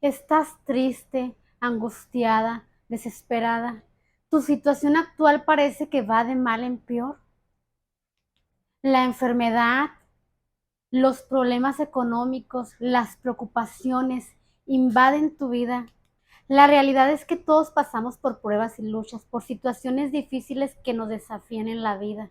Estás triste, angustiada, desesperada. Tu situación actual parece que va de mal en peor. La enfermedad, los problemas económicos, las preocupaciones invaden tu vida. La realidad es que todos pasamos por pruebas y luchas, por situaciones difíciles que nos desafían en la vida.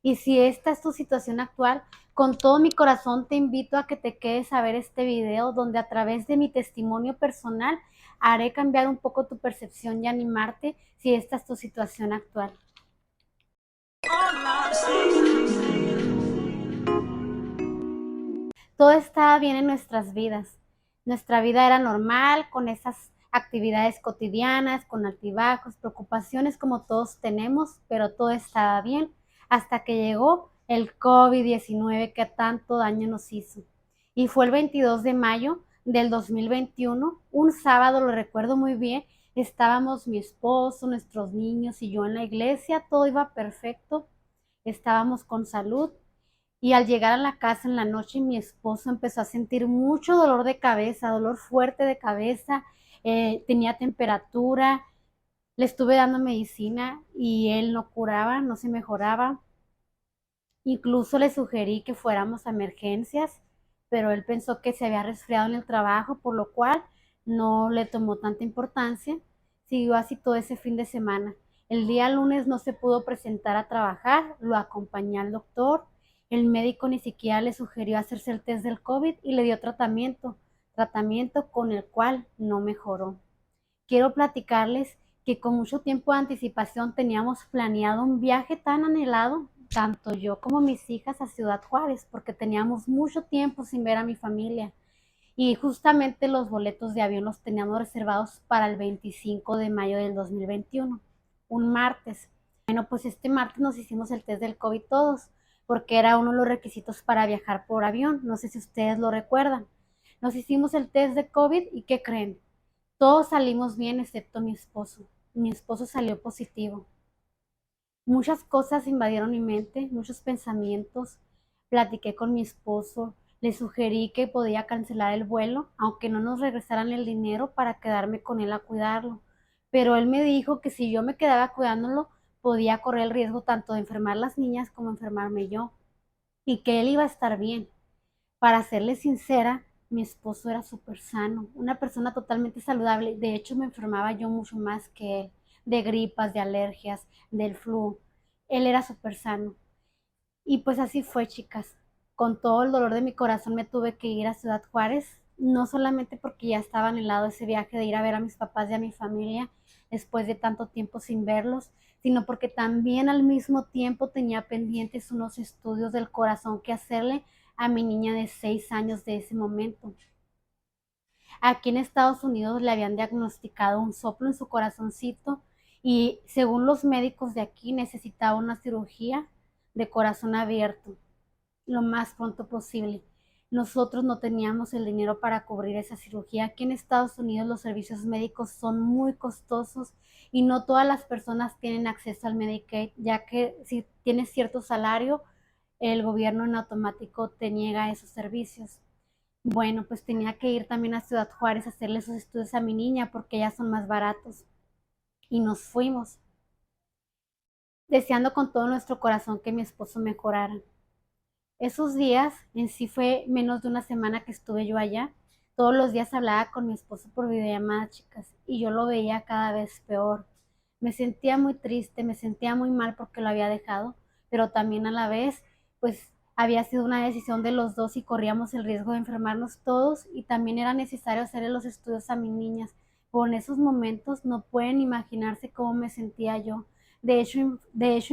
Y si esta es tu situación actual, con todo mi corazón te invito a que te quedes a ver este video donde a través de mi testimonio personal haré cambiar un poco tu percepción y animarte si esta es tu situación actual. Todo estaba bien en nuestras vidas. Nuestra vida era normal, con esas actividades cotidianas, con altibajos, preocupaciones como todos tenemos, pero todo estaba bien hasta que llegó el COVID-19 que tanto daño nos hizo. Y fue el 22 de mayo del 2021, un sábado, lo recuerdo muy bien, estábamos mi esposo, nuestros niños y yo en la iglesia, todo iba perfecto, estábamos con salud, y al llegar a la casa en la noche, mi esposo empezó a sentir mucho dolor de cabeza, dolor fuerte de cabeza, tenía temperatura, le estuve dando medicina y él no curaba, no se mejoraba. Incluso le sugerí que fuéramos a emergencias, pero él pensó que se había resfriado en el trabajo, por lo cual no le tomó tanta importancia. Siguió así todo ese fin de semana. El día lunes no se pudo presentar a trabajar, lo acompañé al doctor. El médico ni siquiera le sugirió hacerse el test del COVID y le dio tratamiento con el cual no mejoró. Quiero platicarles que con mucho tiempo de anticipación teníamos planeado un viaje tan anhelado, tanto yo como mis hijas, a Ciudad Juárez, porque teníamos mucho tiempo sin ver a mi familia. Y justamente los boletos de avión los teníamos reservados para el 25 de mayo del 2021, un martes. Bueno, pues este martes nos hicimos el test del COVID todos, porque era uno de los requisitos para viajar por avión. No sé si ustedes lo recuerdan. Nos hicimos el test de COVID y ¿qué creen? Todos salimos bien excepto mi esposo. Mi esposo salió positivo. Muchas cosas invadieron mi mente, muchos pensamientos. Platiqué con mi esposo, le sugerí que podía cancelar el vuelo, aunque no nos regresaran el dinero para quedarme con él a cuidarlo. Pero él me dijo que si yo me quedaba cuidándolo, podía correr el riesgo tanto de enfermar las niñas como enfermarme yo, y que él iba a estar bien. Para serle sincera, mi esposo era súper sano, una persona totalmente saludable. De hecho, me enfermaba yo mucho más que él, de gripas, de alergias, del flu. Él era súper sano. Y pues así fue, chicas. Con todo el dolor de mi corazón me tuve que ir a Ciudad Juárez, no solamente porque ya estaba anhelado ese viaje de ir a ver a mis papás y a mi familia después de tanto tiempo sin verlos, sino porque también al mismo tiempo tenía pendientes unos estudios del corazón que hacerle a mi niña de 6 años de ese momento. Aquí en Estados Unidos le habían diagnosticado un soplo en su corazoncito y según los médicos de aquí necesitaba una cirugía de corazón abierto lo más pronto posible. Nosotros no teníamos el dinero para cubrir esa cirugía. Aquí en Estados Unidos los servicios médicos son muy costosos y no todas las personas tienen acceso al Medicaid, ya que si tienes cierto salario, el gobierno en automático te niega esos servicios. Bueno, pues tenía que ir también a Ciudad Juárez a hacerle esos estudios a mi niña porque ya son más baratos. Y nos fuimos, deseando con todo nuestro corazón que mi esposo mejorara. Esos días, en sí fue menos de una semana que estuve yo allá. Todos los días hablaba con mi esposo por videollamada, chicas, y yo lo veía cada vez peor. Me sentía muy triste, me sentía muy mal porque lo había dejado, pero también a la vez, pues había sido una decisión de los dos y corríamos el riesgo de enfermarnos todos y también era necesario hacerle los estudios a mis niñas. Por esos momentos no pueden imaginarse cómo me sentía yo. De hecho,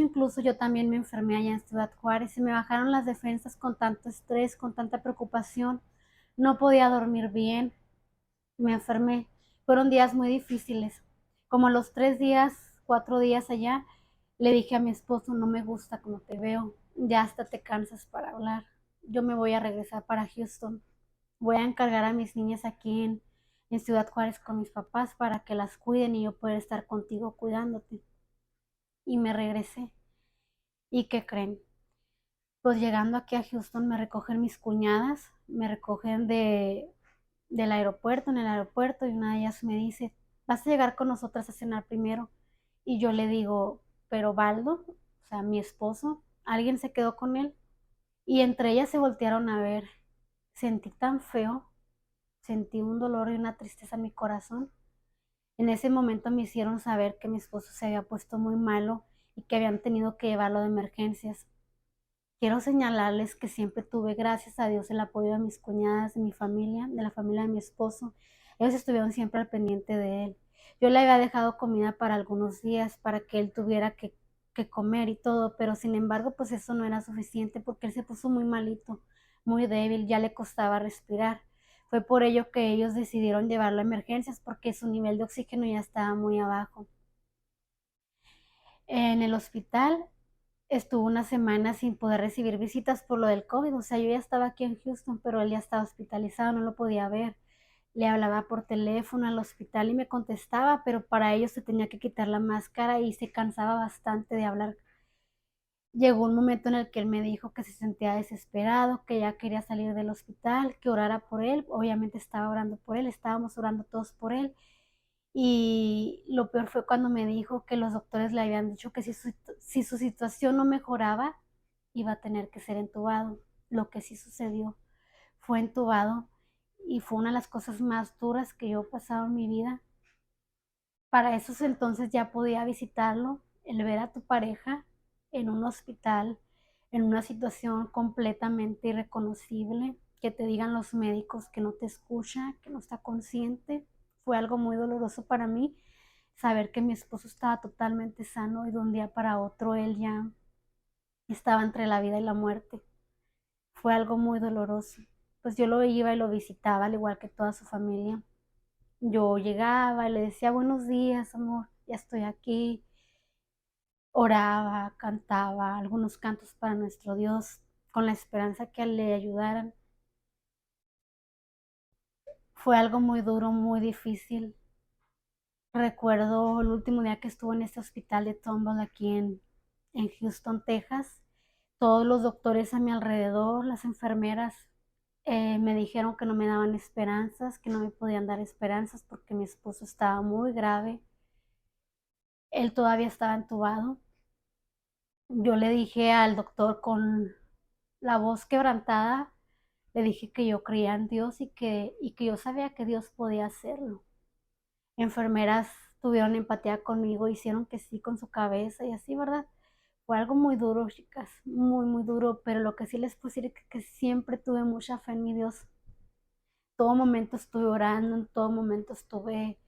incluso yo también me enfermé allá en Ciudad Juárez. Se me bajaron las defensas con tanto estrés, con tanta preocupación. No podía dormir bien. Me enfermé. Fueron días muy difíciles. Como a los 3 días, 4 días allá, le dije a mi esposo, no me gusta como te veo. Ya hasta te cansas para hablar. Yo me voy a regresar para Houston. Voy a encargar a mis niñas aquí en Ciudad Juárez con mis papás para que las cuiden y yo poder estar contigo cuidándote. Y me regresé. ¿Y qué creen? Pues llegando aquí a Houston me recogen mis cuñadas, me recogen del aeropuerto, en el aeropuerto, y una de ellas me dice, vas a llegar con nosotras a cenar primero. Y yo le digo, pero Baldo, o sea, mi esposo, alguien se quedó con él. Y entre ellas se voltearon a ver. Sentí tan feo, sentí un dolor y una tristeza en mi corazón. En ese momento me hicieron saber que mi esposo se había puesto muy malo y que habían tenido que llevarlo de emergencias. Quiero señalarles que siempre tuve, gracias a Dios, el apoyo de mis cuñadas, de mi familia, de la familia de mi esposo. Ellos estuvieron siempre al pendiente de él. Yo le había dejado comida para algunos días para que él tuviera que comer y todo, pero sin embargo, pues eso no era suficiente porque él se puso muy malito, muy débil, ya le costaba respirar. Fue por ello que ellos decidieron llevarlo a emergencias porque su nivel de oxígeno ya estaba muy abajo. En el hospital estuvo una semana sin poder recibir visitas por lo del COVID. O sea, yo ya estaba aquí en Houston, pero él ya estaba hospitalizado, no lo podía ver. Le hablaba por teléfono al hospital y me contestaba, pero para ello se tenía que quitar la máscara y se cansaba bastante de hablar. Llegó un momento en el que él me dijo que se sentía desesperado, que ya quería salir del hospital, que orara por él. Obviamente estaba orando por él, estábamos orando todos por él. Y lo peor fue cuando me dijo que los doctores le habían dicho que si su situación no mejoraba, iba a tener que ser entubado. Lo que sí sucedió, fue entubado y fue una de las cosas más duras que yo he pasado en mi vida. Para esos entonces ya podía visitarlo, el ver a tu pareja en un hospital, en una situación completamente irreconocible, que te digan los médicos que no te escucha, que no está consciente. Fue algo muy doloroso para mí saber que mi esposo estaba totalmente sano y de un día para otro él ya estaba entre la vida y la muerte. Fue algo muy doloroso. Pues yo lo iba y lo visitaba, al igual que toda su familia. Yo llegaba y le decía buenos días, amor, ya estoy aquí. Oraba, cantaba algunos cantos para nuestro Dios con la esperanza que le ayudaran. Fue algo muy duro, muy difícil. Recuerdo el último día que estuve en este hospital de Tomball aquí en Houston, Texas. Todos los doctores a mi alrededor, las enfermeras, me dijeron que no me daban esperanzas, que no me podían dar esperanzas porque mi esposo estaba muy grave. Él todavía estaba entubado. Yo le dije al doctor con la voz quebrantada, le dije que yo creía en Dios y que yo sabía que Dios podía hacerlo. Enfermeras tuvieron empatía conmigo, hicieron que sí con su cabeza y así, ¿verdad? Fue algo muy duro, chicas, muy, muy duro, pero lo que sí les puedo decir es que siempre tuve mucha fe en mi Dios. Todo momento estuve orando, en todo momento estuve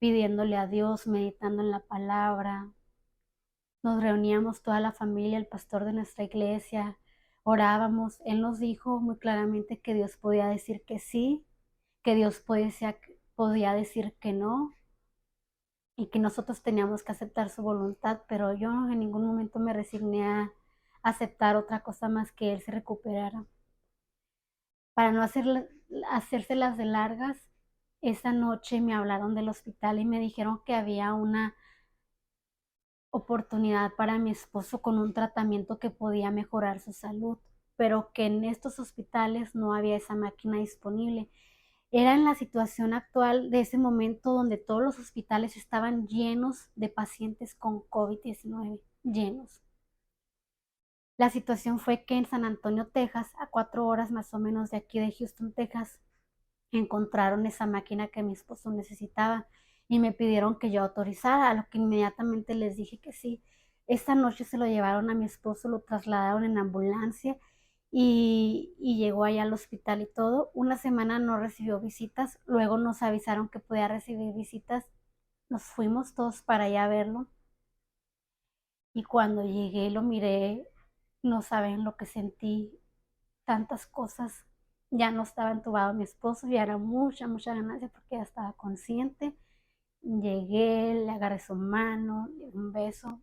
pidiéndole a Dios, meditando en la palabra. Nos reuníamos toda la familia, el pastor de nuestra iglesia, orábamos. Él nos dijo muy claramente que Dios podía decir que sí, que Dios podía decir que no y que nosotros teníamos que aceptar su voluntad, pero yo en ningún momento me resigné a aceptar otra cosa más que Él se recuperara. Para no hacérselas de largas, esa noche me hablaron del hospital y me dijeron que había una oportunidad para mi esposo con un tratamiento que podía mejorar su salud, pero que en estos hospitales no había esa máquina disponible. Era en la situación actual de ese momento donde todos los hospitales estaban llenos de pacientes con COVID-19, llenos. La situación fue que en San Antonio, Texas, a 4 horas más o menos de aquí de Houston, Texas, encontraron esa máquina que mi esposo necesitaba y me pidieron que yo autorizara, a lo que inmediatamente les dije que sí. Esta noche se lo llevaron a mi esposo, lo trasladaron en ambulancia y llegó allá al hospital y todo. Una semana no recibió visitas, luego nos avisaron que podía recibir visitas, nos fuimos todos para allá a verlo y cuando llegué y lo miré, no saben lo que sentí, tantas cosas. Ya no estaba entubado mi esposo, ya era mucha, mucha ganancia porque ya estaba consciente. Llegué, le agarré su mano, le di un beso.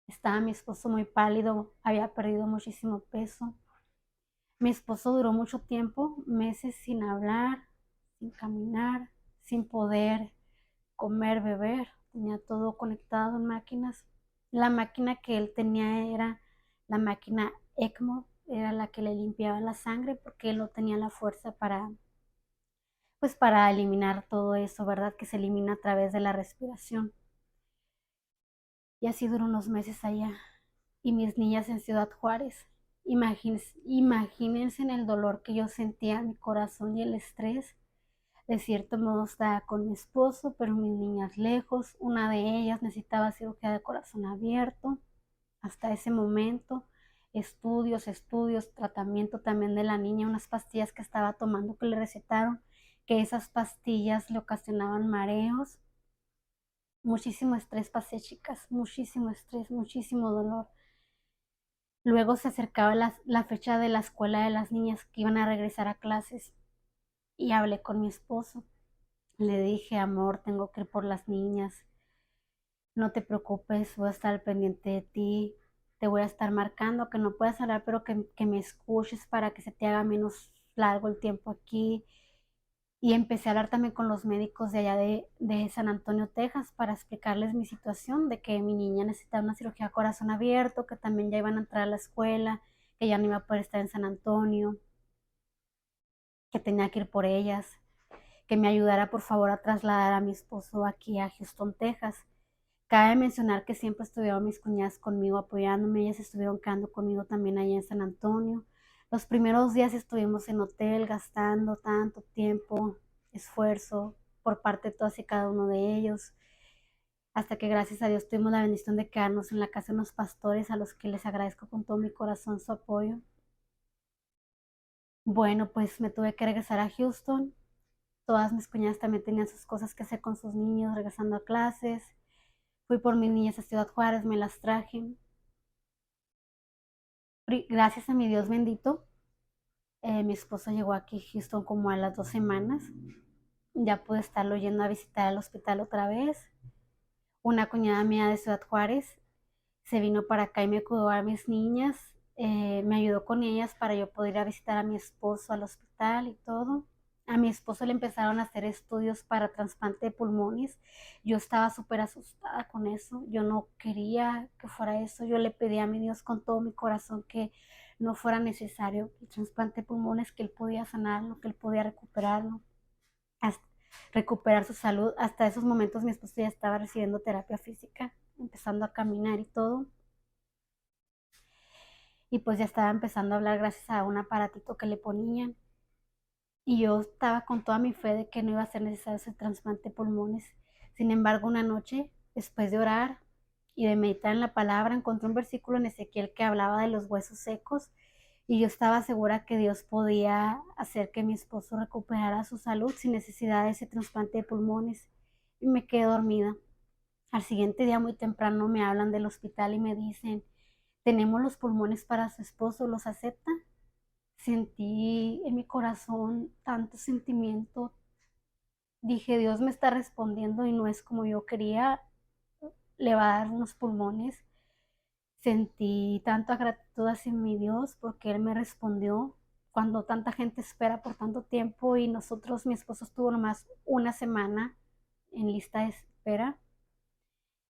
Estaba mi esposo muy pálido, había perdido muchísimo peso. Mi esposo duró mucho tiempo, meses sin hablar, sin caminar, sin poder comer, beber. Tenía todo conectado en máquinas. La máquina que él tenía era la máquina ECMO, era la que le limpiaba la sangre porque él no tenía la fuerza pues para eliminar todo eso, ¿verdad? Que se elimina a través de la respiración. Y así duró unos meses allá. Y mis niñas en Ciudad Juárez. Imagínense en el dolor que yo sentía en mi corazón y el estrés. De cierto modo estaba con mi esposo, pero mis niñas lejos. Una de ellas necesitaba cirugía de corazón abierto. Hasta ese momento, estudios, tratamiento también de la niña, unas pastillas que estaba tomando que le recetaron, que esas pastillas le ocasionaban mareos. Muchísimo estrés pasé, chicas, muchísimo estrés, muchísimo dolor. Luego se acercaba la fecha de la escuela de las niñas que iban a regresar a clases y hablé con mi esposo. Le dije, amor, tengo que ir por las niñas. No te preocupes, voy a estar al pendiente de ti. Te voy a estar marcando, que no puedas hablar, pero que me escuches para que se te haga menos largo el tiempo aquí. Y empecé a hablar también con los médicos de allá de San Antonio, Texas, para explicarles mi situación, de que mi niña necesitaba una cirugía a corazón abierto, que también ya iban a entrar a la escuela, que ya no iba a poder estar en San Antonio, que tenía que ir por ellas, que me ayudara por favor a trasladar a mi esposo aquí a Houston, Texas. Cabe mencionar que siempre estuvieron mis cuñadas conmigo apoyándome, ellas estuvieron quedando conmigo también allá en San Antonio. Los primeros días estuvimos en hotel gastando tanto tiempo, esfuerzo por parte de todos y cada uno de ellos, hasta que gracias a Dios tuvimos la bendición de quedarnos en la casa de unos pastores a los que les agradezco con todo mi corazón su apoyo. Bueno, pues me tuve que regresar a Houston. Todas mis cuñadas también tenían sus cosas que hacer con sus niños, regresando a clases. Fui por mis niñas a Ciudad Juárez, me las traje. Gracias a mi Dios bendito, mi esposo llegó aquí a Houston como a las 2 semanas. Ya pude estarlo yendo a visitar al hospital otra vez. Una cuñada mía de Ciudad Juárez se vino para acá y me cuidó a mis niñas. Me ayudó con ellas para yo poder ir a visitar a mi esposo al hospital y todo. A mi esposo le empezaron a hacer estudios para trasplante de pulmones. Yo estaba súper asustada con eso. Yo no quería que fuera eso. Yo le pedí a mi Dios con todo mi corazón que no fuera necesario el trasplante de pulmones, que él podía sanarlo, que él podía recuperarlo, hasta recuperar su salud. Hasta esos momentos mi esposo ya estaba recibiendo terapia física, empezando a caminar y todo. Y pues ya estaba empezando a hablar gracias a un aparatito que le ponían. Y yo estaba con toda mi fe de que no iba a ser necesario ese trasplante de pulmones. Sin embargo, una noche, después de orar y de meditar en la palabra, encontré un versículo en Ezequiel que hablaba de los huesos secos y yo estaba segura que Dios podía hacer que mi esposo recuperara su salud sin necesidad de ese trasplante de pulmones. Y me quedé dormida. Al siguiente día muy temprano me hablan del hospital y me dicen, tenemos los pulmones para su esposo, ¿los acepta? Sentí en mi corazón tanto sentimiento. Dije, Dios me está respondiendo y no es como yo quería, le va a dar unos pulmones. Sentí tanta gratitud hacia mi Dios porque Él me respondió cuando tanta gente espera por tanto tiempo y nosotros, mi esposo estuvo nomás una semana en lista de espera.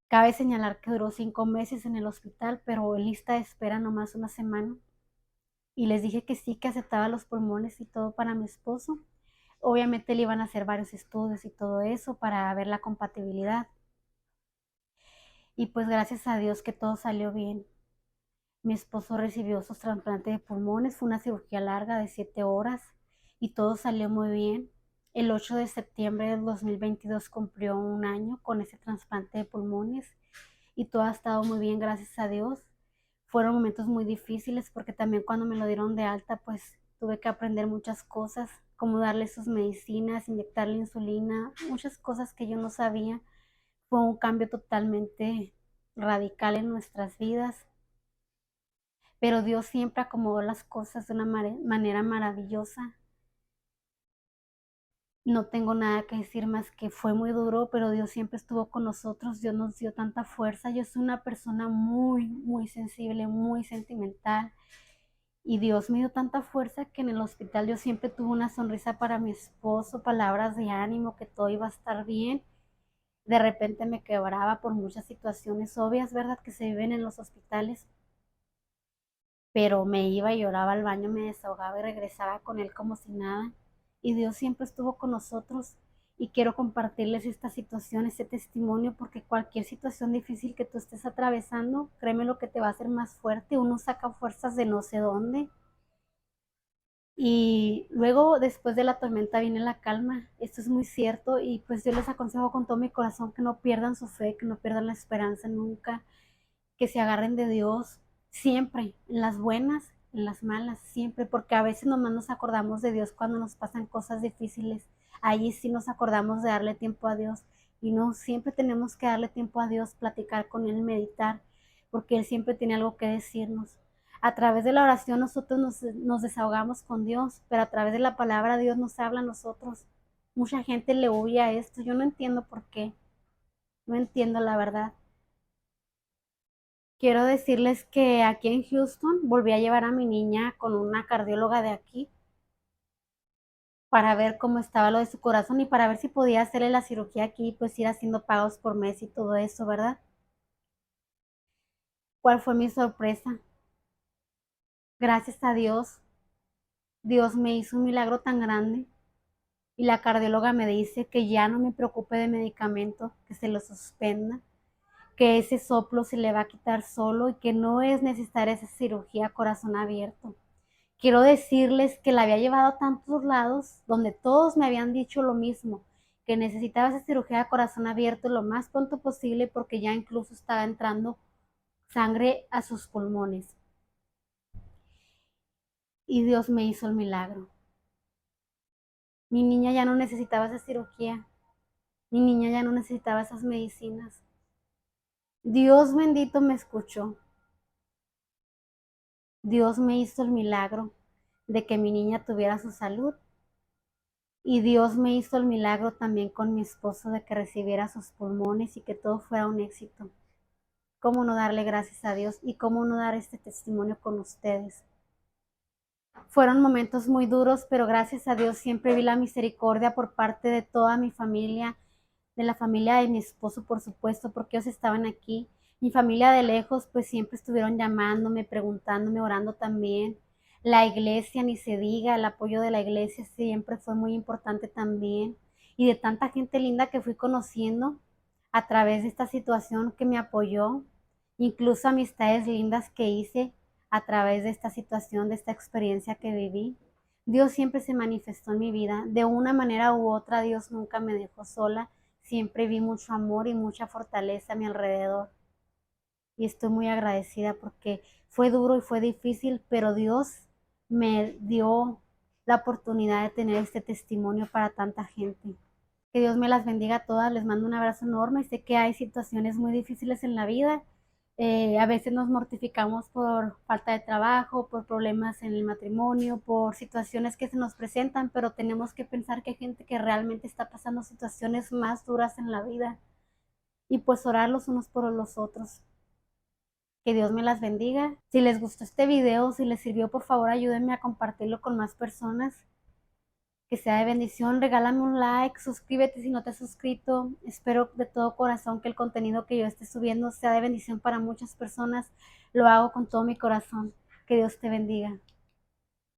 Cabe señalar que duró 5 meses en el hospital, pero en lista de espera nomás una semana. Y les dije que sí, que aceptaba los pulmones y todo para mi esposo. Obviamente le iban a hacer varios estudios y todo eso para ver la compatibilidad. Y pues gracias a Dios que todo salió bien. Mi esposo recibió su trasplante de pulmones, fue una cirugía larga de 7 horas y todo salió muy bien. El 8 de septiembre del 2022 cumplió un año con ese trasplante de pulmones y todo ha estado muy bien, gracias a Dios. Fueron momentos muy difíciles porque también cuando me lo dieron de alta, pues tuve que aprender muchas cosas, como darle sus medicinas, inyectarle insulina, muchas cosas que yo no sabía. Fue un cambio totalmente radical en nuestras vidas, pero Dios siempre acomodó las cosas de una manera maravillosa. No tengo nada que decir más que fue muy duro, pero Dios siempre estuvo con nosotros, Dios nos dio tanta fuerza. Yo soy una persona muy, muy sensible, muy sentimental. Y Dios me dio tanta fuerza que en el hospital yo siempre tuve una sonrisa para mi esposo, palabras de ánimo, que todo iba a estar bien. De repente me quebraba por muchas situaciones obvias, ¿verdad? Que se viven en los hospitales. Pero me iba y lloraba al baño, me desahogaba y regresaba con él como si nada. y Dios siempre estuvo con nosotros. Y quiero compartirles esta situación, este testimonio, porque cualquier situación difícil que tú estés atravesando, créeme lo que te va a hacer más fuerte. Uno saca fuerzas de no sé dónde. Y luego, después de la tormenta, viene la calma. Esto es muy cierto. Y pues yo les aconsejo con todo mi corazón que no pierdan su fe, que no pierdan la esperanza nunca, que se agarren de Dios siempre, en las buenas, en las malas, siempre, porque a veces nomás nos acordamos de Dios cuando nos pasan cosas difíciles. Allí sí nos acordamos de darle tiempo a Dios, y no siempre tenemos que darle tiempo a Dios, platicar con Él, meditar, porque Él siempre tiene algo que decirnos. A través de la oración nosotros nos desahogamos con Dios, pero a través de la palabra Dios nos habla a nosotros. Mucha gente le huye a esto, yo no entiendo por qué, no entiendo la verdad. Quiero decirles que aquí en Houston volví a llevar a mi niña con una cardióloga de aquí para ver cómo estaba lo de su corazón y para ver si podía hacerle la cirugía aquí, pues ir haciendo pagos por mes y todo eso, ¿verdad? ¿Cuál fue mi sorpresa? Gracias a Dios, Dios me hizo un milagro tan grande y la cardióloga me dice que ya no me preocupe de medicamento, que se lo suspenda, que ese soplo se le va a quitar solo y que no es necesaria esa cirugía a corazón abierto. Quiero decirles que la había llevado a tantos lados donde todos me habían dicho lo mismo, que necesitaba esa cirugía de corazón abierto lo más pronto posible porque ya incluso estaba entrando sangre a sus pulmones. Y Dios me hizo el milagro. Mi niña ya no necesitaba esa cirugía. Mi niña ya no necesitaba esas medicinas. Dios bendito me escuchó. Dios me hizo el milagro de que mi niña tuviera su salud. Y Dios me hizo el milagro también con mi esposo de que recibiera sus pulmones y que todo fuera un éxito. ¿Cómo no darle gracias a Dios y cómo no dar este testimonio con ustedes? Fueron momentos muy duros, pero gracias a Dios siempre vi la misericordia por parte de toda mi familia, de la familia de mi esposo, por supuesto, porque ellos estaban aquí. Mi familia de lejos, pues siempre estuvieron llamándome, preguntándome, orando también. La iglesia, ni se diga, el apoyo de la iglesia siempre fue muy importante también. Y de tanta gente linda que fui conociendo a través de esta situación que me apoyó, incluso amistades lindas que hice a través de esta situación, de esta experiencia que viví. Dios siempre se manifestó en mi vida. De una manera u otra, Dios nunca me dejó sola. Siempre vi mucho amor y mucha fortaleza a mi alrededor. Y estoy muy agradecida porque fue duro y fue difícil, pero Dios me dio la oportunidad de tener este testimonio para tanta gente. Que Dios me las bendiga a todas. Les mando un abrazo enorme. Sé que hay situaciones muy difíciles en la vida. A veces nos mortificamos por falta de trabajo, por problemas en el matrimonio, por situaciones que se nos presentan, pero tenemos que pensar que hay gente que realmente está pasando situaciones más duras en la vida y pues orar los unos por los otros. Que Dios me las bendiga. Si les gustó este video, si les sirvió, por favor ayúdenme a compartirlo con más personas. Que sea de bendición, regálame un like, suscríbete si no te has suscrito. Espero de todo corazón que el contenido que yo esté subiendo sea de bendición para muchas personas. Lo hago con todo mi corazón. Que Dios te bendiga.